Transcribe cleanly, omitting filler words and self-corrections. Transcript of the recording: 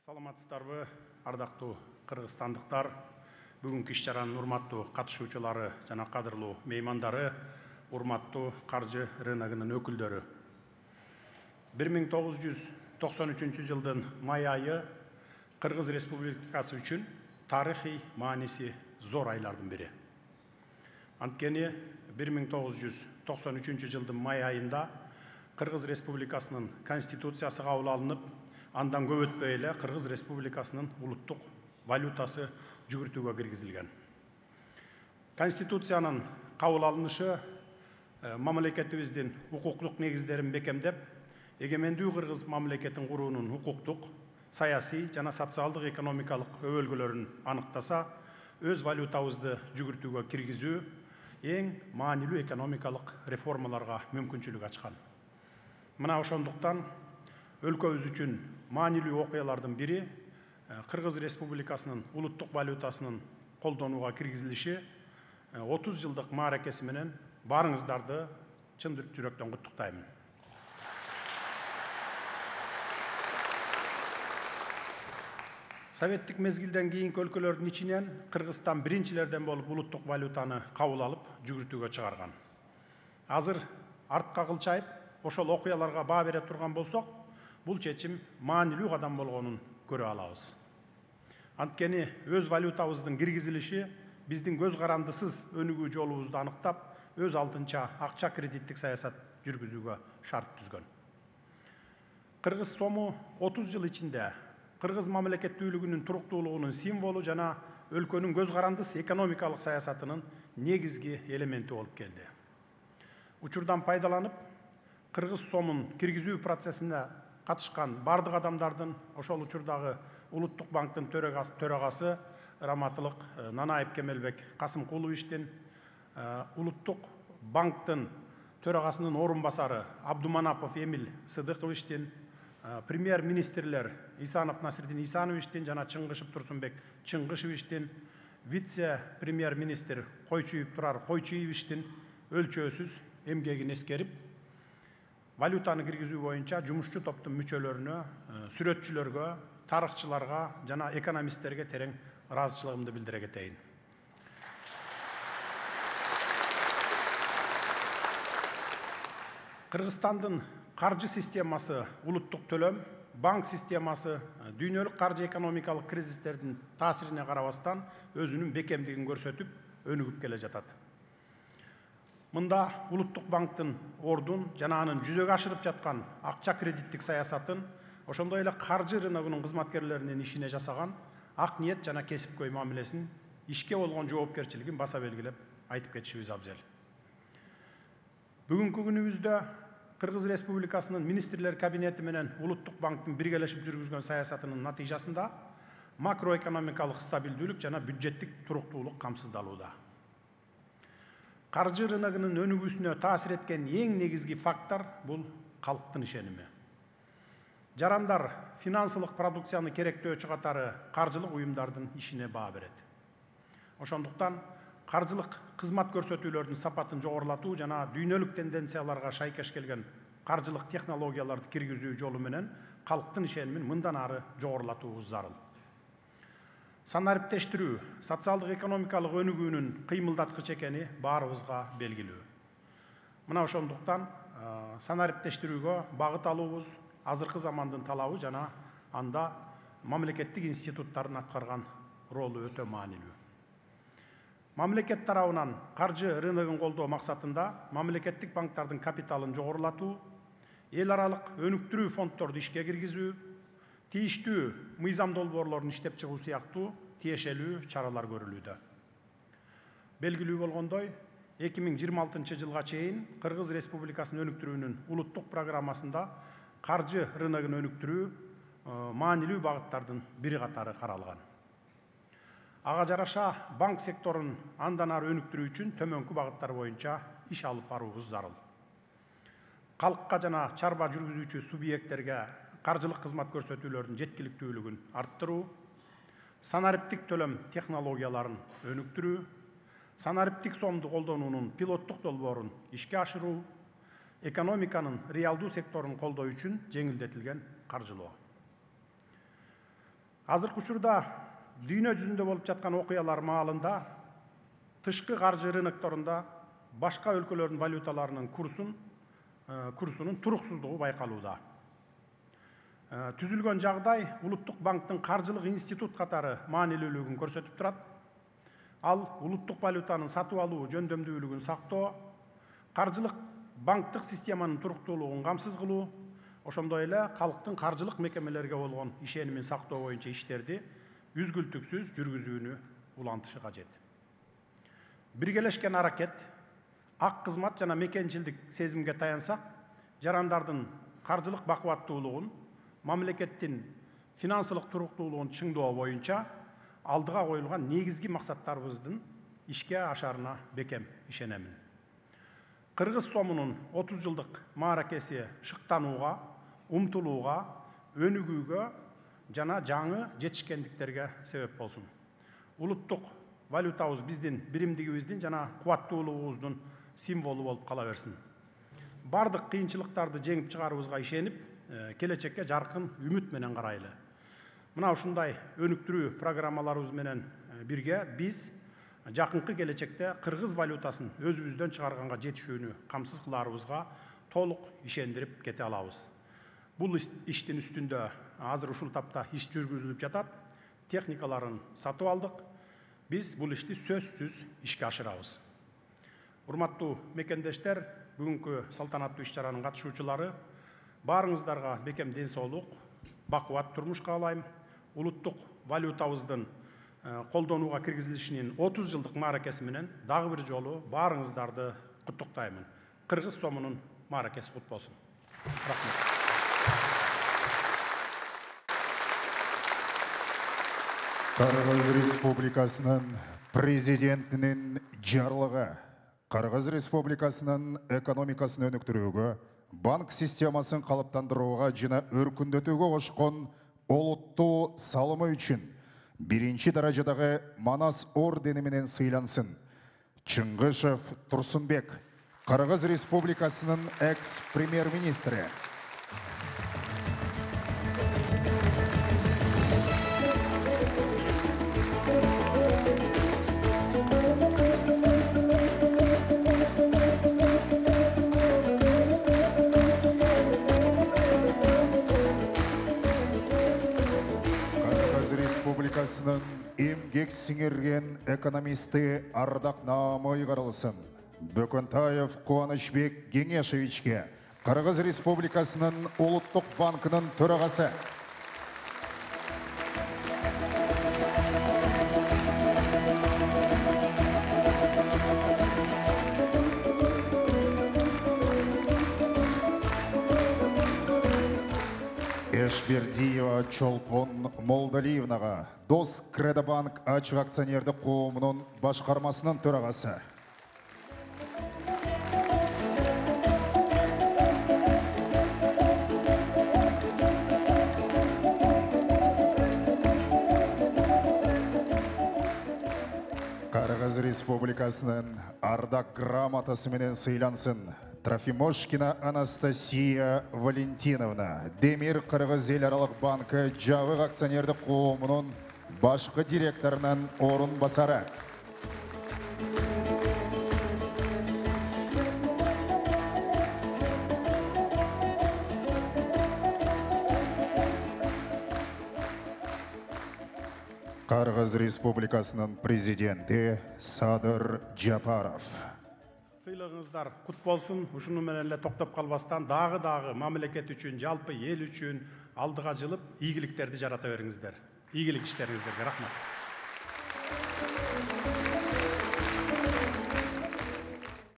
Саламатсыздарбы, ардактуу кыргызстандыктар, бүгүнкү иш-чаранын урматтуу катышуучулары жана кадырлуу меймандары, урматтуу каржы рыногунун өкүлдөрү. 1993 жылдын май айы Кыргыз Республикасы үчүн тарыхый мааниси зор айлардын бири. Анткени 1993 жылдын май айында Кыргыз Республикасынын Конституциясы кабыл алынып, андан көп өтпөй эле Кыргыз Республикасынын улуттук валютасы жүгүртүүгө киргизилген. Конституциянын кабыл алынышы мамлекетибиздин укуктук негиздерин бекемдеп, эгемендүү Кыргыз мамлекетин куруунун укуктук, саясий жана социалдык экономикалык өбөлгөлөрүн аныктаса, өз валютабызды жүгүртүүгө киргизүү эң маанилүү экономикалык реформаларга мүмкүнчүлүк ачкан. Мына ошондуктан өлкөбүз үчүн маанилүү окуялардын бири Кыргыз Республикасынын улуттук валютасынын колдонууга киргизилиши 30 жылдык мааракеси менен баарыңыздарды чын жүрөктөн куттуктаймын. Советтик мезгилден кийинки өлкөлөрдүн ичинен Кыргызстан биринчилерден болуп улуттук валютаны кабыл алып жүгүртүүгө чыгарган. Азыр артка кылчайып, ошол окуяларга баа бере турган болсок, бул чечим маанилүү кадам болгонун көрө алабыз. Анткени өз валютабыздын киргизилиши биздин көз карандысыз өнүгүү жолубузду аныктап, өз алдынча акча кредиттик саясат жүргүзүүгө шарт түзгөн. Кыргыз сому 30 жыл ичинде Кыргыз мамлекеттүүлүгүнүн туруктуулугунун символу жана өлкөнүн көз карандыс экономикалык саясатынын негизги элементи болуп келди. Учурдан пайдаланып, Кыргыз сомун киргизүү процессине катышкан бардык адамдардын, ошол учурдагы Улуттук банктын төрагасы Раматылык Нанаев Кемелбек Касымкуловичтин, Улуттук банктын төрагасынын орун басары Абдуманапов Эмиль Сыдыковичтин, премьер-министрлер Исанов Насирдин Исановичтин жана Чыңгышев Турсунбек Чыңгышевичтин, вице-премьер-министр Койчуев Турар Койчуевичтин өлчөөсүз эмгегин эскерип, валютаны киргизүү боюнча жумушчу топтун мүчөлөрүнө, сүрөтчүлөргө, тарыхчыларга жана экономисттерге терең ыраазычылыгымды билдире кетейин. Кыргызстандын каржы системасы улуттук төлөм, банк системасы дүйнөлүк каржы экономикалык кризистердин таасирине карабастан өзүнүн бекемдигин көрсөтүп, өнүгүп келе жатат. Мында Улуттук банктын ордун жана анын жүзөгө ашырып жаткан акча кредиттик саясатын, ошондой эле каржы рыногунун кызматкерлеринин ишине жасаган ак ниет жана кесипкөй мамилесин, ишке болгон жоопкерчилигин баса белгилеп айтып кетишибиз абзел. Бүгүнкү күнүбүздө Кыргыз Республикасынын министрлер кабинети менен Улуттук банктын биргелешип жүргүзгөн саясатынын натыйжасында макроэкономикалык стабилдүүлүк жана бюджеттик туруктуулук камсыздалууда. Каржы рыногунун өнүгүүсүнө таасир эткен эң негизги фактор бул калктын ишеними. Жарандар финансылык продукцияны керектөөчү катары каржылык уюмдардын ишине баа берет. Ошондуктан каржылык кызмат көрсөтүүлөрдүн сапатын жогорулатуу жана дүйнөлүк тенденцияларга шайкеш келген каржылык технологияларды киргизүү жолу менен калктын ишенимин мындан ары жогорулатуубуз зарыл. Санариптештирүү, социалдык экономикалык өнүгүүнүн кыймылдаткыч экени баарыбызга белгилүү. Мына ошондуктан санариптештирүүгө багыт алуубуз азыркы замандын талабы жана анда мамлекеттик институттардын аткарган ролу өтө маанилүү. Мамлекет тарабынан каржы рыногун колдоо максатында мамлекеттик банктардын капиталын жогорулатуу, эл аралык өнүктүрүү фонддорду ишке киргизүү, тийиштүү мыйзам долбоорлорун иштеп чыгуу сыяктуу тиешелүү чаралар көрүлүүдө. Белгилүү болгондой, 2026 жылга чейин Кыргыз Республикасынын өнүктүрүүнүн улуттук программасында каржы рыногун өнүктүрүү маанилүү багыттардын бири катары каралган. Ага жараша банк секторун андан ары өнүктүрүү үчүн төмөнкү багыттар боюнча иш алып баруубуз зарыл. Калкка жана чарба жүргүзүүчү субъекттерге каржылык кызмат көрсөтүүлөрдүн жеткиликтүүлүгүн арттыруу, санариптик төлөм технологияларын өнүктүрүү, санариптик сомду колдонуунун пилоттук долбоорун ишке ашыруу, экономиканын реалдуу секторун колдоо үчүн жеңилдетилген каржылоо. Азыркы учурда дүйнө жүзүндө болуп жаткан окуялар маалында тышкы каржы рынокторунда башка өлкөлөрдүн валюталарынын курсунун туруксуздугу байкалууда. Түзүлгөн жагдай Улуттук банктын каржылык институт катары маанилүүлүгүн көрсөтүп турат. Ал улуттук валютанын сатып алуу жөндөмдүүлүгүн сактоо, каржылык банктык системанын туруктуулугун камсыз кылуу, ошондой эле калктын каржылык мекемелерге болгон ишенимин сактоо боюнча иштерди үзгүлтүксүз жүргүзүүнү улантышы кажет. Биргелешкен аракет, ак кызмат жана мекенчилдик сезимге таянсак, жарандардын каржылык бакубаттуулугун, мамлекеттин финансылык туруктуулугун чыңдоо боюнча алдыга коюлган негизги максаттарыбыздын ишке ашарына бекем ишенемин. Кыргыз сомунун 30 жылдык мааракеси шыктанууга, умтулууга, өнүгүүгө жана жаңы жетишкендиктерге себеп болсун. Улуттук валютабыз биздин биримдигибиздин жана кубаттуулугубуздун символу болуп кала берсин. Бардык кыйынчылыктарды жеңип чыгарыбызга ишенип, келечекке жаркын үмүт менен карайлы. Мына ушундай өнүктүрүү программаларыбыз менен бирге биз жакынкы келечекте кыргыз валютасын өзүбүздөн чыгарганга жетишүүнү камсыз кылаарыбызга толук ишендирип кете алабыз. Бул иштин үстүндө азыр ушул тапта иш жүргүзүлүп жатат. Техникаларын сатып алдык. Биз бул ишти сөзсүз ишке ашырабыз. Урматтуу мекендештер, бүгүнкү салтанаттуу иш-чаранын катышуучулары, баарыңыздарга бекем ден соолук, бакубат турмуш каалайм. Улуттук валютабыздын колдонууга киргизилишинин 30 жылдык мааракеси менен дагы бир жолу баарыңыздарды куттуктаймын. Кыргыз сомунун мааракеси кут болсун. Рахмат. Кыргыз Республикасынын президентинин жарлыгы Кыргыз Республикасынын экономикасын өнүктүрүүгө, банк системасын калыптандырууга жана өркүндөтүүгө кошкон олуттуу салымы үчүн биринчи даражадагы Манас ордени менен сыйлансын. Чыңгышев Турсунбек, Кыргыз Республикасынын экс-премьер-министри. Республикасынын эмгек сиңерген экономисти Ардак Наамой каралсын. Бөкөнтаев Кубанычбек Кеңешевичке, Кыргыз Республикасынын Улуттук банкынын төрагасы. Эшбердиева Чолпон Молдалиевнага, Дос Кредобанк ачык акционердик коомунун башкармасынын төрагасы. Кыргыз Республикасынын ардак грамотасы менен сыйлансын. Трофимошкина Анастасия Валентиновна, Демир Кыргыз эл аралык банкы жабык акционердик коомунун башкы директорунун орун басары. Кыргыз Республикасынын президенти Садыр Жапаров. Сыйлығыңыздар құт болсын. Ушуну менен эле токтоп калбастан дагы мамлекет үчүн, жалпы эл үчүн алдыга жылып ийгиликтерди жарата бериңиздер. Ийгилик иштериңиздерге рахмат.